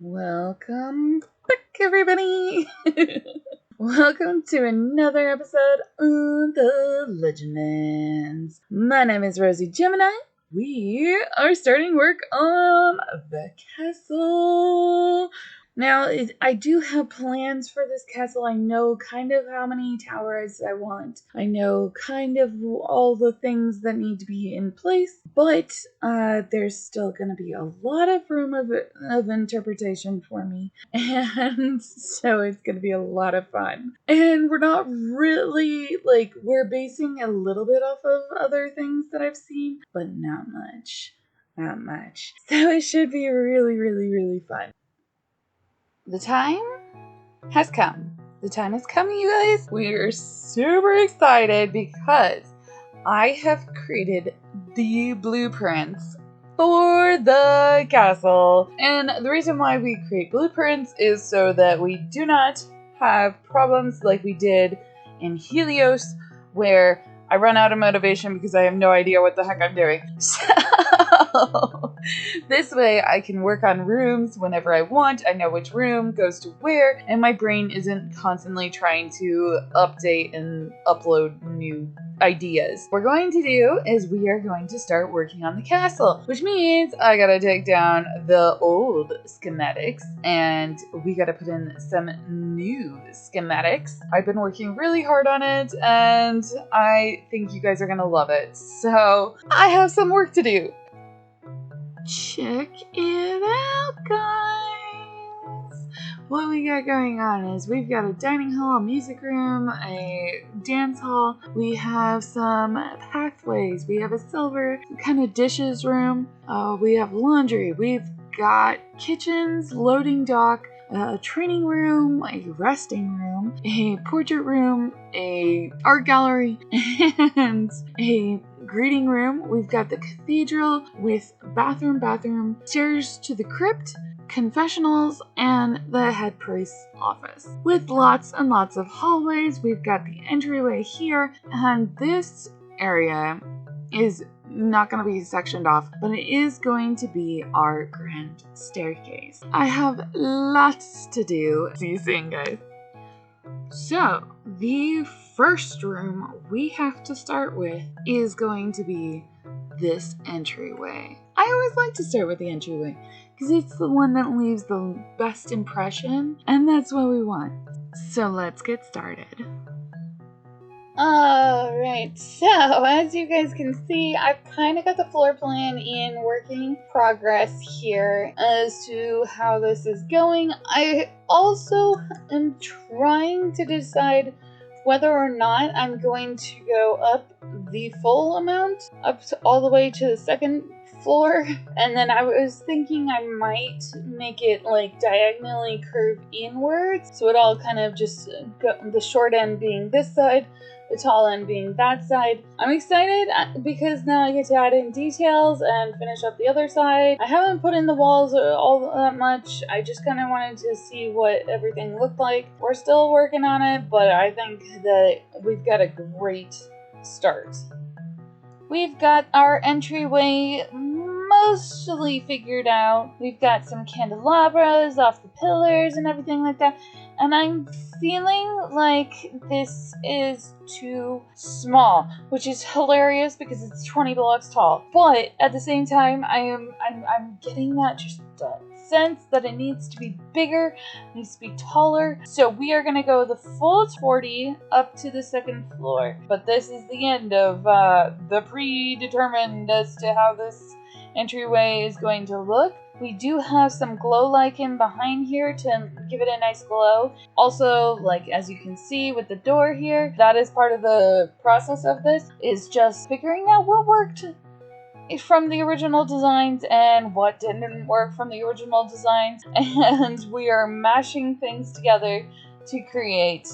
Welcome back, everybody! Welcome to another episode of The Legendlands. My name is Rosie Gemini. We are starting work on the castle. Now, I do have plans for this castle. I know kind of how many towers I want. I know kind of all the things that need to be in place, but there's still going to be a lot of room of interpretation for me, and so it's going to be a lot of fun. And we're not really, we're basing a little bit off of other things that I've seen, but not much. Not much. So it should be really, really, really fun. The time has come. The time has come, you guys. We are super excited because I have created the blueprints for the castle. And the reason why we create blueprints is so that we do not have problems like we did in Helios, where I run out of motivation because I have no idea what the heck I'm doing. So this way I can work on rooms whenever I want. I know which room goes to where, and my brain isn't constantly trying to update and upload new ideas. What we're going to do is we are going to start working on the castle, which means I gotta take down the old schematics and we gotta put in some new schematics. I've been working really hard on it and I think you guys are gonna love it. So I have some work to do. Check it out, guys! What we got going on is we've got a dining hall, a music room, a dance hall. We have some pathways. We have a silver kind of dishes room. We have laundry. We've got kitchens, loading dock, a training room, a resting room, a portrait room, a art gallery, and a greeting room. We've got the cathedral with bathroom, stairs to the crypt, confessionals, and the head priest's office. With lots and lots of hallways, we've got the entryway here, and this area is not going to be sectioned off, but it is going to be our grand staircase. I have lots to do. See you soon, guys. So, the first room we have to start with is going to be this entryway. I always like to start with the entryway because it's the one that leaves the best impression, and that's what we want. So let's get started. Alright, so as you guys can see, I've kind of got the floor plan in working progress here as to how this is going. I also am trying to decide whether or not I'm going to go up the full amount, up to all the way to the second floor, and then I was thinking I might make it like diagonally curve inwards, so it all kind of just go, the short end being this side, the tall end being that side. I'm excited because now I get to add in details and finish up the other side. I haven't put in the walls all that much. I just kind of wanted to see what everything looked like. We're still working on it, but I think that we've got a great start. We've got our entryway mostly figured out. We've got some candelabras off the pillars and everything like that. And I'm feeling like this is too small, which is hilarious because it's 20 blocks tall. But at the same time, I'm getting that just sense that it needs to be bigger, it needs to be taller. So we are gonna go the full 40 up to the second floor. But this is the end of the predetermined as to how this entryway is going to look. We do have some glow lichen behind here to give it a nice glow. Also, like as you can see with the door here, that is part of the process of this, is just figuring out what worked from the original designs and what didn't work from the original designs. And we are mashing things together to create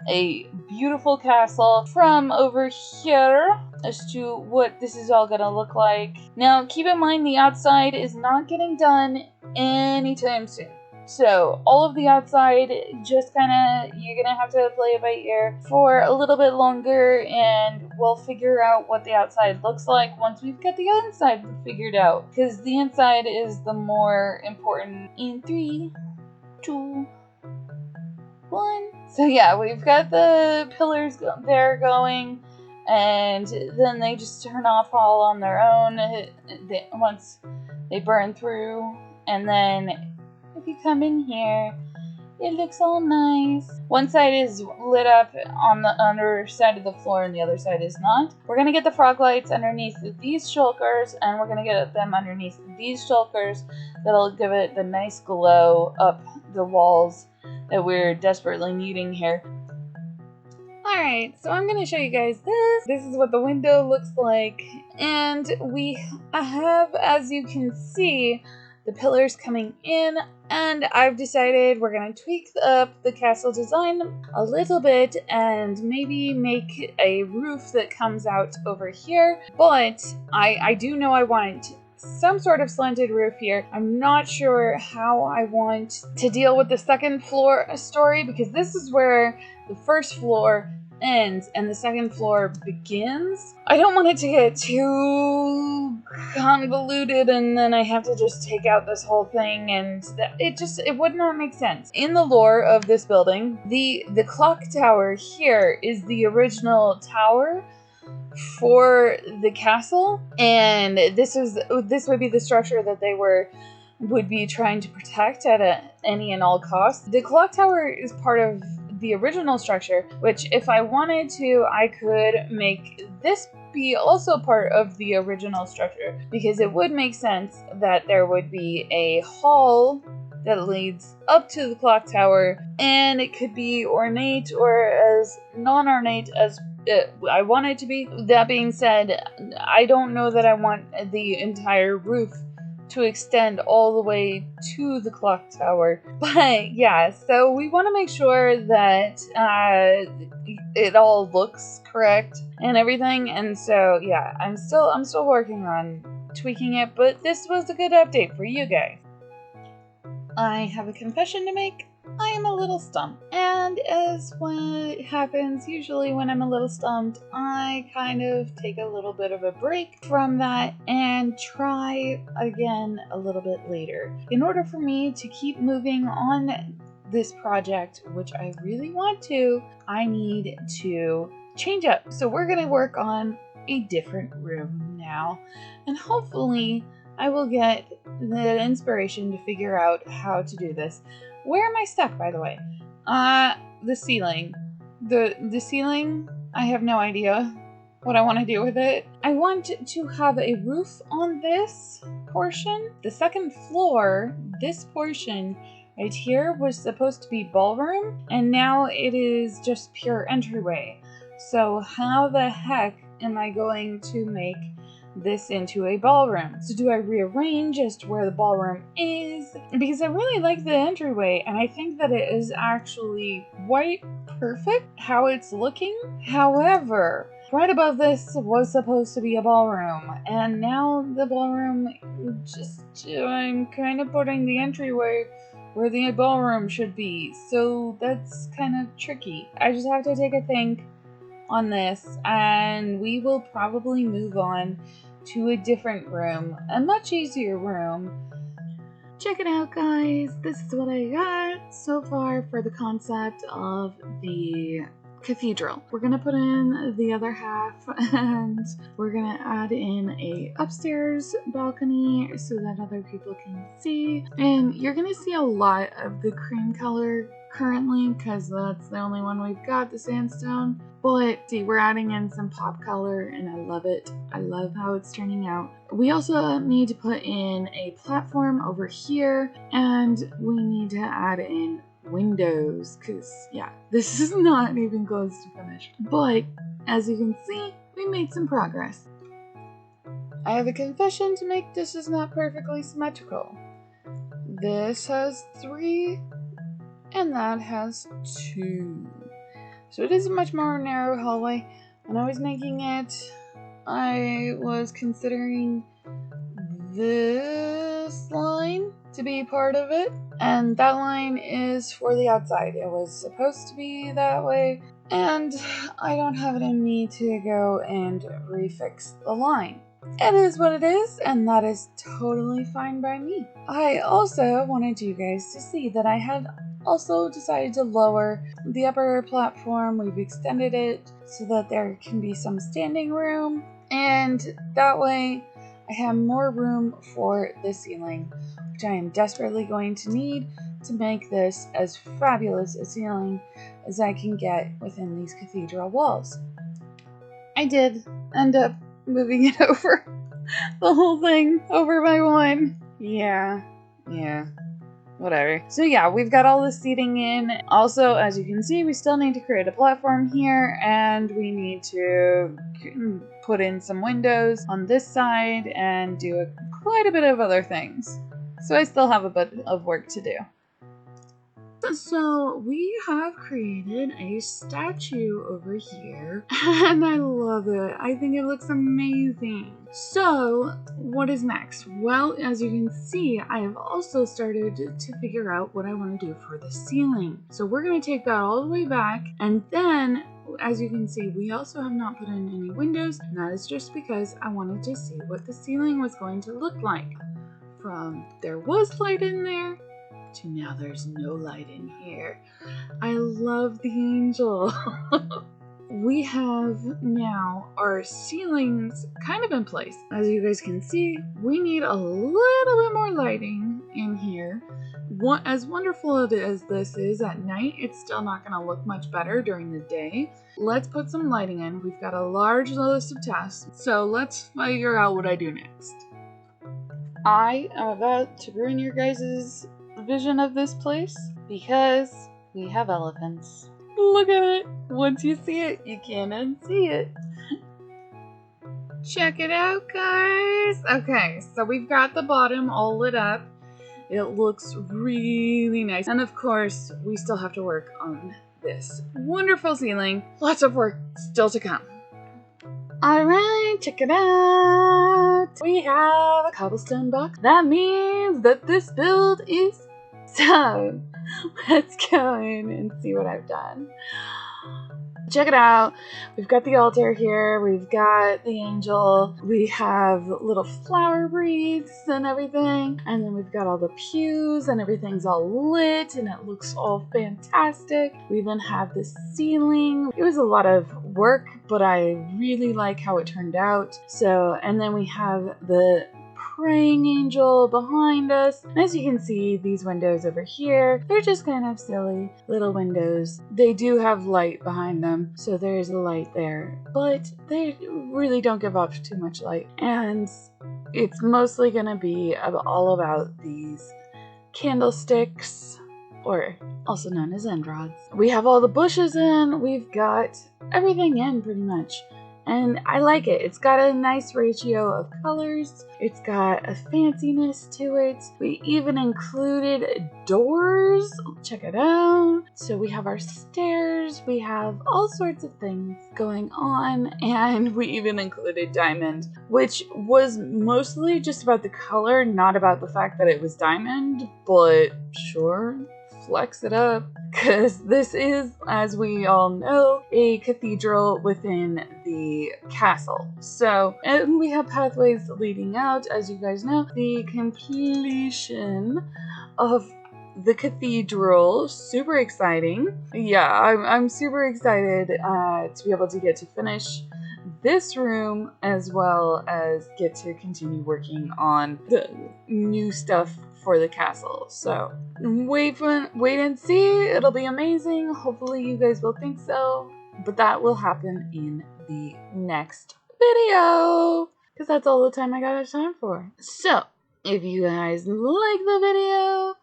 a beautiful castle from over here as to what this is all gonna look like. Now, keep in mind the outside is not getting done anytime soon. So all of the outside, just kind of, you're gonna have to play it by ear for a little bit longer, and we'll figure out what the outside looks like once we've got the inside figured out, because the inside is the more important. In 3, 2, 1. So yeah, we've got the pillars there going, and then they just turn off all on their own once they burn through. And then if you come in here, it looks all nice. One side is lit up on the underside of the floor and the other side is not. We're going to get the frog lights underneath these shulkers, and we're going to get them underneath these shulkers. That'll give it the nice glow up the walls that we're desperately needing here. Alright, so I'm going to show you guys this. This is what the window looks like. And we have, as you can see, the pillars coming in, and I've decided we're going to tweak up the castle design a little bit and maybe make a roof that comes out over here. But I do know I want some sort of slanted roof here. I'm not sure how I want to deal with the second floor story, because this is where the first floor ends and the second floor begins. I don't want it to get too convoluted and then I have to just take out this whole thing, and it would not make sense. In the lore of this building, the clock tower here is the original tower for the castle, and this would be the structure that they would be trying to protect at any and all costs. The clock tower is part of the original structure, which if I wanted to, I could make this be also part of the original structure, because it would make sense that there would be a hall that leads up to the clock tower, and it could be ornate or as non-ornate as I want it to be. That being said, I don't know that I want the entire roof to extend all the way to the clock tower. But yeah, so we want to make sure that it all looks correct and everything. And so yeah, I'm still working on tweaking it, but this was a good update for you guys. I have a confession to make. I am a little stumped, and as what happens usually when I'm a little stumped, I kind of take a little bit of a break from that and try again a little bit later. In order for me to keep moving on this project, which I really want to, I need to change up. So we're gonna work on a different room now, and hopefully I will get the inspiration to figure out how to do this. Where am I stuck, by the way? The ceiling. The ceiling, I have no idea what I want to do with it. I want to have a roof on this portion. The second floor, this portion right here, was supposed to be ballroom, and now it is just pure entryway. So how the heck am I going to make this into a ballroom? So do I rearrange as to where the ballroom is? Because I really like the entryway, and I think that it is actually quite perfect how it's looking. However, right above this was supposed to be a ballroom, and now the ballroom I'm kind of putting the entryway where the ballroom should be, so that's kind of tricky. I just have to take a think on this, and we will probably move on to a different room, a much easier room. Check it out, guys. This is what I got so far for the concept of the cathedral. We're gonna put in the other half, and we're gonna add in a upstairs balcony so that other people can see. And you're gonna see a lot of the cream color currently because that's the only one we've got, the sandstone. But see, we're adding in some pop color and I love it. I love how it's turning out. We also need to put in a platform over here, and we need to add in windows because yeah, this is not even close to finished. But as you can see, we made some progress. I have a confession to make. This is not perfectly symmetrical. This has 3 and that has 2. So it is a much more narrow hallway. When I was making it, I was considering this this line to be part of it, and that line is for the outside. It was supposed to be that way, and I don't have it in me to go and refix the line. It is what it is, and that is totally fine by me. I also wanted you guys to see that I had also decided to lower the upper platform. We've extended it so that there can be some standing room, and that way I have more room for the ceiling, which I am desperately going to need to make this as fabulous a ceiling as I can get within these cathedral walls. I did end up moving it over, the whole thing over by one. Yeah, whatever. So yeah, we've got all the seating in. Also, as you can see, we still need to create a platform here, and we need to put in some windows on this side and do quite a bit of other things. So I still have a bit of work to do. So we have created a statue over here, and I love it. I think it looks amazing. So what is next? Well, as you can see, I have also started to figure out what I want to do for the ceiling. So we're going to take that all the way back, and then as you can see, we also have not put in any windows, and that is just because I wanted to see what the ceiling was going to look like. From there was light in there to now there's no light in here. I love the angel. We have now our ceilings kind of in place. As you guys can see, we need a little bit more lighting in here. As wonderful as this is at night, it's still not going to look much better during the day. Let's put some lighting in. We've got a large list of tasks, so let's figure out what I do next. I am about to ruin your guys' vision of this place because we have elephants. Look at it. Once you see it, you can't unsee it. Check it out, guys. Okay, so we've got the bottom all lit up. It looks really nice. And of course, we still have to work on this wonderful ceiling. Lots of work still to come. Alright, check it out. We have a cobblestone box. That means that this build is done. Let's go in and see what I've done. Check it out. We've got the altar here. We've got the angel. We have little flower wreaths and everything. And then we've got all the pews and everything's all lit and it looks all fantastic. We even have the ceiling. It was a lot of work, but I really like how it turned out. So, and then we have the praying angel behind us. And as you can see, these windows over here, they're just kind of silly little windows. They do have light behind them, so there's a light there, but they really don't give off too much light. And it's mostly gonna be all about these candlesticks, or also known as end rods. We have all the bushes in, we've got everything in pretty much. And I like it. It's got a nice ratio of colors. It's got a fanciness to it. We even included doors. Check it out. So we have our stairs. We have all sorts of things going on. And we even included diamond, which was mostly just about the color, not about the fact that it was diamond, but sure. Flex it up, because this is, as we all know, a cathedral within the castle. So, and we have pathways leading out, as you guys know. The completion of the cathedral, super exciting. Yeah, I'm super excited to be able to get to finish this room as well as get to continue working on the new stuff for the castle. So wait and see. It'll be amazing. Hopefully you guys will think so, but that will happen in the next video because that's all the time I got time for. So if you guys like the video,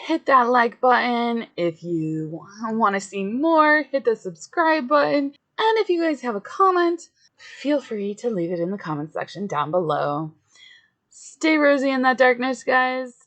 hit that like button. If you want to see more, hit the subscribe button. And if you guys have a comment, feel free to leave it in the comment section down below. Stay rosy in that darkness, guys.